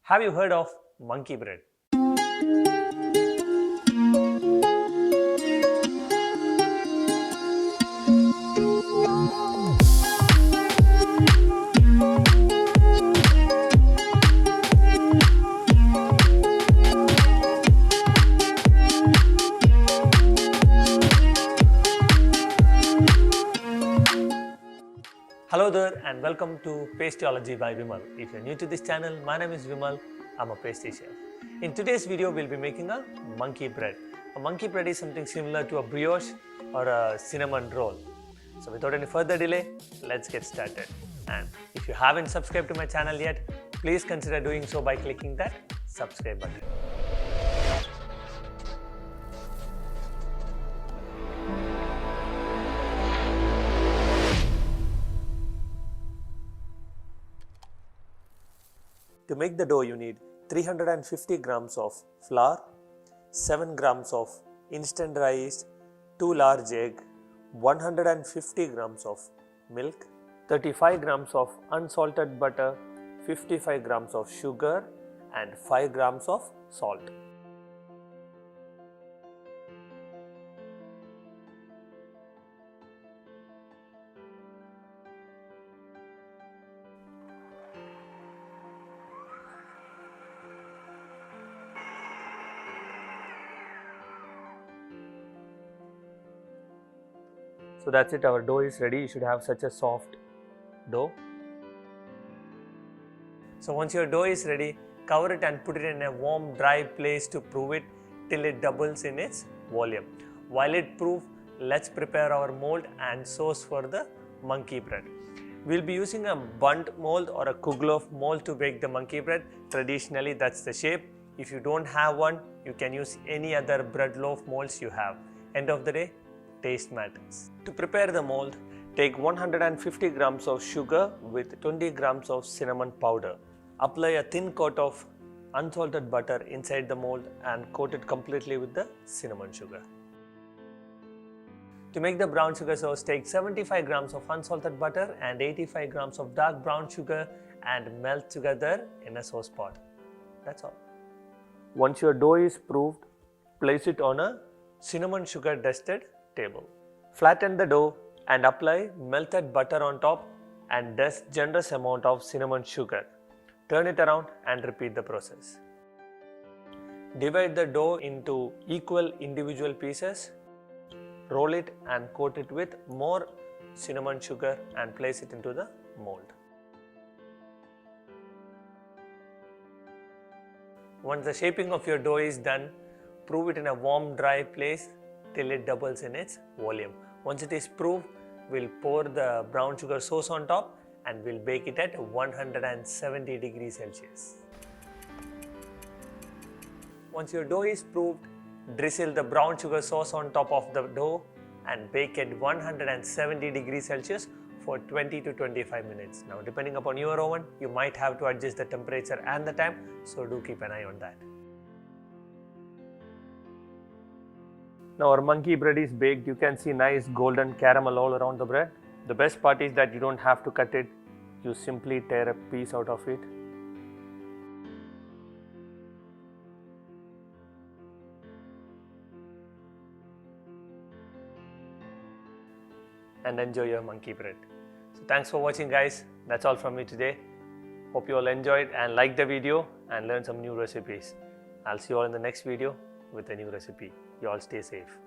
Have you heard of monkey bread? Hello there and welcome to Pastryology by Vimal. If you're new to this channel, my name is Vimal. I'm a pastry chef. In today's video, we'll be making a monkey bread. A monkey bread is something similar to a brioche or a cinnamon roll. So without any further delay, let's get started. And if you haven't subscribed to my channel yet, please consider doing so by clicking that subscribe button. To make the dough, you need 350 grams of flour, 7 grams of instant dry yeast, 2 large egg, 150 grams of milk, 35 grams of unsalted butter, 55 grams of sugar and 5 grams of salt. So that's it, our dough is ready. You should have such a soft dough. So once your dough is ready, cover it and put it in a warm, dry place to prove it till it doubles in its volume. While it proves, let's prepare our mold and sauce for the monkey bread. We'll be using a Bundt Mold or a Kuglof mold to bake the monkey bread. Traditionally, that's the shape. If you don't have one, you can use any other bread loaf molds you have. End of the day, taste matters. To prepare the mold, take 150 grams of sugar with 20 grams of cinnamon powder. Apply a thin coat of unsalted butter inside the mold and coat it completely with the cinnamon sugar. To make the brown sugar sauce, take 75 grams of unsalted butter and 85 grams of dark brown sugar and melt together in a sauce pot. That's all. Once your dough is proofed, place it on a cinnamon sugar dusted table. Flatten the dough and apply melted butter on top and dust generous amount of cinnamon sugar. Turn it around and repeat the process. Divide the dough into equal individual pieces. Roll it and coat it with more cinnamon sugar and place it into the mold. Once the shaping of your dough is done, prove it in a warm, dry place till it doubles in its volume. Once it is proved, we'll pour the brown sugar sauce on top and we'll bake it at 170 degrees Celsius. Once your dough is proved, drizzle the brown sugar sauce on top of the dough and bake at 170 degrees Celsius for 20 to 25 minutes. Now, depending upon your oven, you might have to adjust the temperature and the time, so do keep an eye on that. Now our monkey bread is baked. You can see nice golden caramel all around the bread. The best part is that you don't have to cut it. You simply tear a piece out of it. And enjoy your monkey bread. So thanks for watching, guys. That's all from me today. Hope you all enjoyed and liked the video and learned some new recipes. I'll see you all in the next video with a new recipe. You all stay safe.